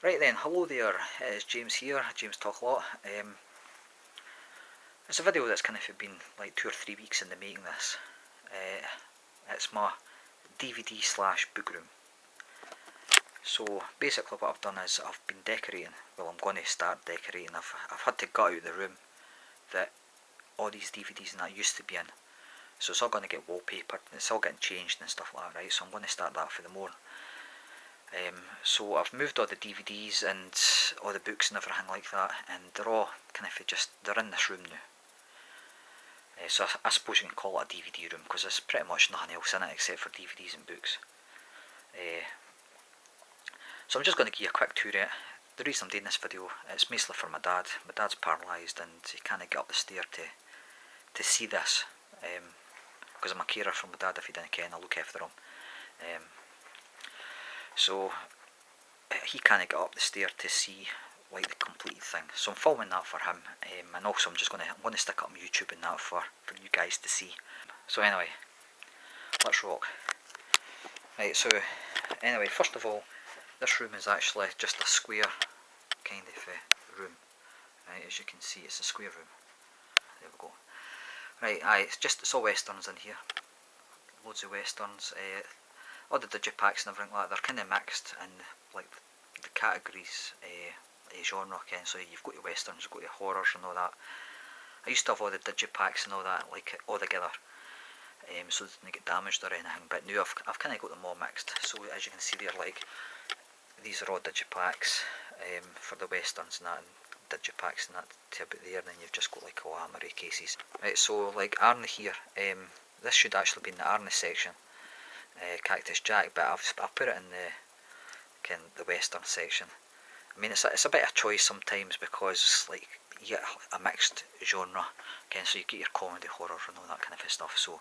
Right then, hello there, it's James here, James Talk a Lot. It's a video that's kind of been like 2 or 3 weeks in the making this. It's my DVD slash book room. So basically what I've done is I've been decorating, well I'm going to start decorating. I've had to gut out the room that all these DVDs and that used to be in. So it's all going to get wallpapered, it's all getting changed and stuff like that, right? So I'm going to start that for the morning. So I've moved all the DVDs and all the books and everything like that, and they're all kind of they're in this room now. So I suppose you can call it a DVD room because there's pretty much nothing else in it except for DVDs and books. So I'm just going to give you a quick tour of it. The reason I'm doing this video, it's mostly for my dad. My dad's paralysed and he can't get up the stair to see this, because I'm a carer for my dad. If he didn't care, I look after him. So he can't get up the stair to see like the completed thing. So I'm filming that for him, and also I'm going to stick it on YouTube and that for you guys to see. So anyway, let's rock. Right, so anyway, first of all, this room is actually just a square kind of room. Right, as you can see, it's a square room. There we go. Right, it's all westerns in here. Loads of westerns. All the digipacks and everything like that, they're kind of mixed in like the categories, genre. So you've got your westerns, you've got your horrors and all that. I used to have all the digipacks and all that like all together, so they didn't get damaged or anything. But now I've kind of got them all mixed. So as you can see there, like these are all digipacks for the westerns and that, and digipacks and that to about there. And then you've just got like all armoury cases. Right, so like Arnie here, this should actually be in the Arnie section. Cactus Jack, but I've put it in the western section. I mean, it's a bit of choice sometimes because like you get a mixed genre, so you get your comedy, horror, and all that kind of stuff. So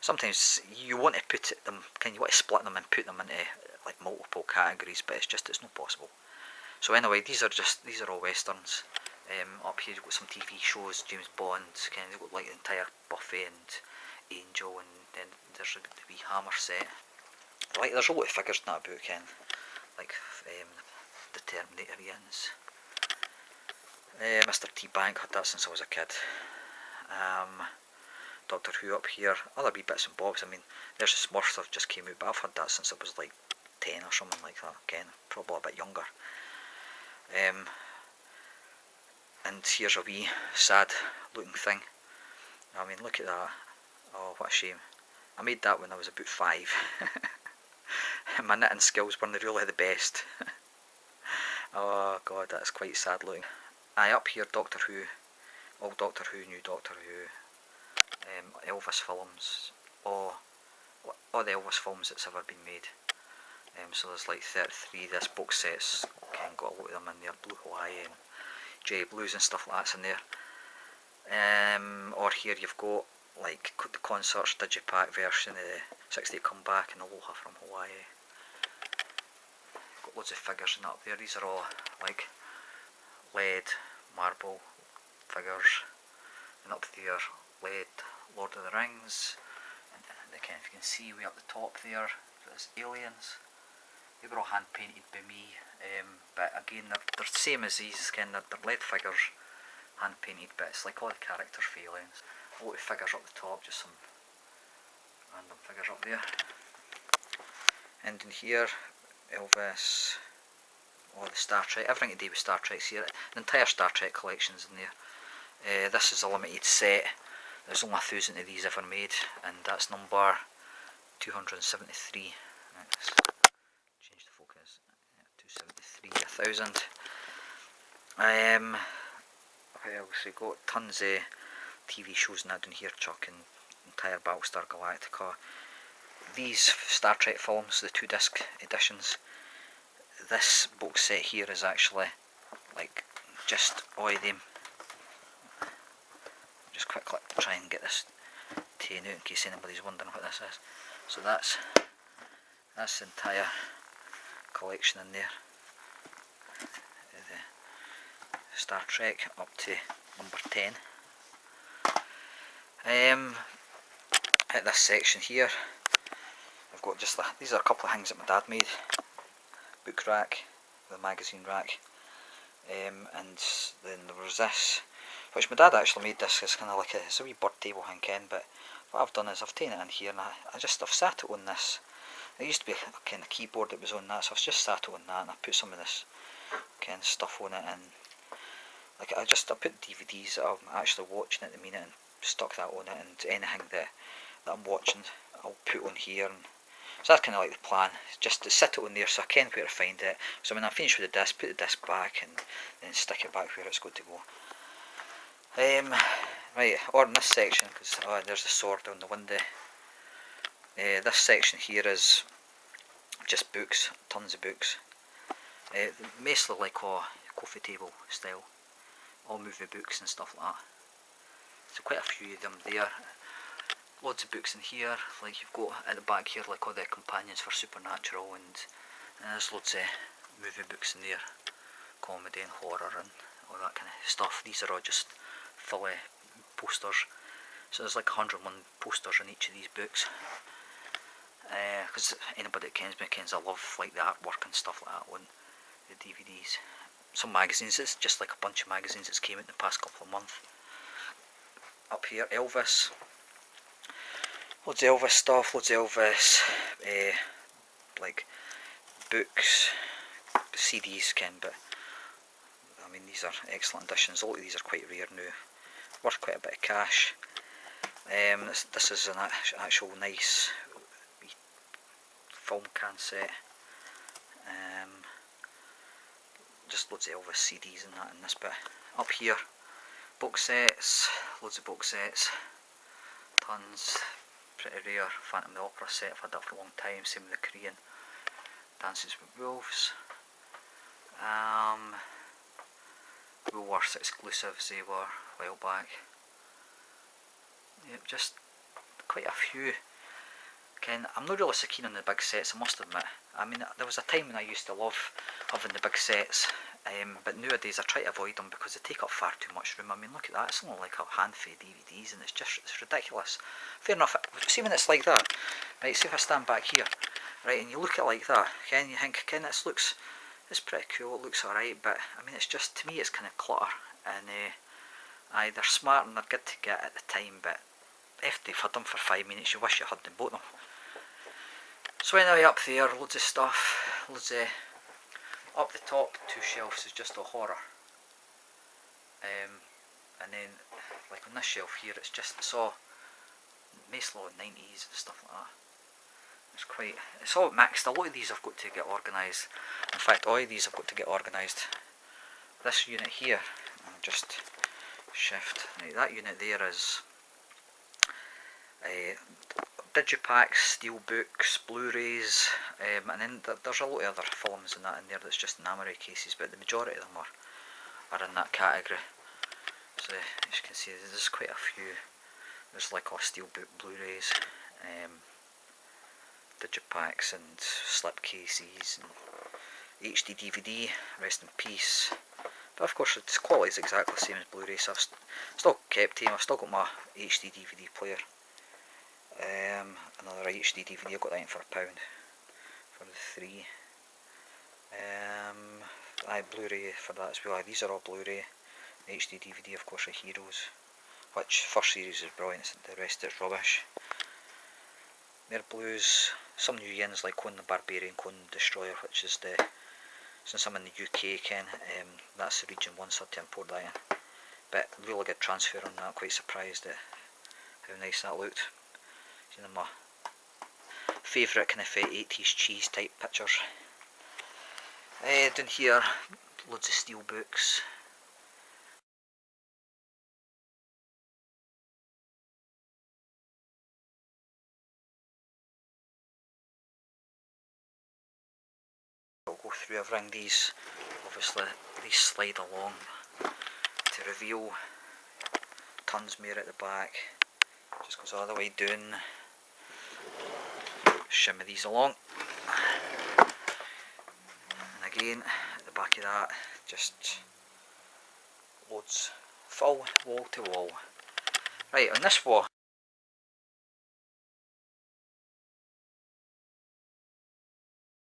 sometimes you want to put them, you want to split them and put them into like multiple categories, but it's not possible. So anyway, these are all westerns. Up here you've got some TV shows, James Bond, you've got like the entire Buffy and Angel, and then there's the wee Hammer set. Like there's a lot of figures in that book, like the Terminators, Mr. T Bank, had that since I was a kid. Doctor Who up here, other wee bits and bobs. I mean, there's the Smurfs that just came out, but I've had that since I was like 10 or something like that. Again, probably a bit younger. And here's a wee sad looking thing. I mean, look at that. Oh, what a shame. I made that when I was about 5. My knitting skills weren't really the best. Oh god, that's quite sad looking. Up here, Doctor Who. Old Doctor Who, new Doctor Who. Elvis films. All the Elvis films that's ever been made. So there's like 33. This box set's got a lot of them in there. Blue Hawaii and J Blues and stuff like that's in there. Or here you've got like the Concerts Digipack version of the 60 Come Back and Aloha from Hawaii. Got loads of figures and up there. These are all like lead, marble figures, and up there lead Lord of the Rings. And again, if you can see way up the top there, there's aliens. They were all hand painted by me, but again they're the same as these. They're lead figures, hand painted bits, like all the characters for aliens. A lot of figures up the top, just some random figures up there. And in here, Elvis, all the Star Trek, everything to do with Star Trek's here. The entire Star Trek collection's in there. This is a limited set. There's only 1,000 of these ever made, and that's number 273. Right, let's change the focus. 273, 1,000. What else? We got tons of TV shows and that down here, Chuck, and entire Battlestar Galactica. These Star Trek films, the 2-disc editions, this box set here is actually like just all of them. Just quickly try and get this taken out in case anybody's wondering what this is. So that's the entire collection in there. The Star Trek up to number 10. At this section here, I've got just these are a couple of things that my dad made. Book rack, the magazine rack. And then there was this, which my dad actually made. This is kind of like it's a wee bird table thing, Ken, but what I've done is I've taken it in here and I've sat it on this. It used to be a kind of keyboard that was on that, so I've just sat it on that and I put some of this kind of stuff on it, and like I put DVDs that I'm actually watching at the minute and stuck that on it, and anything that I'm watching I'll put on here. And so that's kind of like the plan, just to sit it on there so I can where to find it. So when I'm finished with the disc, put the disc back and then stick it back where it's got to go. Right, or in this section, because there's a sword on the window. This section here is just books, tons of books. Mostly like a coffee table style, all movie books and stuff like that. So quite a few of them there. Loads of books in here, like you've got at the back here like all the companions for Supernatural, and there's loads of movie books in there, comedy and horror and all that kind of stuff. These are all just full of posters, so there's like 101 posters in each of these books. Because anybody that kens me kens I love like the artwork and stuff like that on the DVDs. Some magazines, it's just like a bunch of magazines that's came out in the past couple of months. Up here, Elvis. Loads of Elvis stuff, loads of Elvis, like books, CDs, Ken, but I mean these are excellent editions. A lot of these are quite rare now, worth quite a bit of cash. This is an actual nice film can set. Just loads of Elvis CDs and that in this bit. Up here, box sets, loads of box sets, tons. Pretty rare Phantom of the Opera set, I've had that for a long time, same with the Korean Dances with Wolves. Woolworths exclusives they were a while back. Yep, just quite a few. Ken, I'm not really so keen on the big sets, I must admit. I mean, there was a time when I used to love having the big sets, but nowadays I try to avoid them because they take up far too much room. I mean, look at that, it's only like a handful of DVDs and it's ridiculous. Fair enough, see when it's like that, right, see if I stand back here, right, and you look at it like that, Ken, you think, Ken, it's pretty cool, it looks alright, but I mean, it's just, to me it's kind of clutter, and they're smart and they're good to get at the time, but if they've had them for 5 minutes, you wish you hadn't bought them. So anyway, up there, loads of stuff, loads of, up the top 2 shelves is just a horror, and then like on this shelf here it's all mostly 90s and stuff like that. It's all mixed. A lot of these I've got to get organised. In fact, all of these I've got to get organised. This unit here, I'll just shift, right, that unit there is digipacks, steelbooks, Blu-rays, and then there's a lot of other films and that in there that's just enamery cases, but the majority of them are in that category. So as you can see, there's quite a few. There's like all steelbook Blu-rays, digipacks and slip cases and HD DVD, rest in peace. But of course its quality is exactly the same as Blu-ray, so I've still kept him. I've still got my HD DVD player. Another HD DVD, I got that in for £1 for the 3. Blu-ray for that as well. These are all Blu-ray. HD DVD, of course, are Heroes, which first series is brilliant, the rest is rubbish. They're Blues, some new ones like Conan the Barbarian, Conan the Destroyer, which is since I'm in the UK, Ken, that's the region 1, so I had to import that in. But really good transfer on that, quite surprised at how nice that looked. You know, my favourite kind of 80s cheese type pictures. Down here, loads of steel books. I'll go through everything. These, obviously, these slide along to reveal tons more at the back. Just goes all the way down. Shimmy these along. And again, at the back of that, just loads, full wall to wall. Right, on this wall,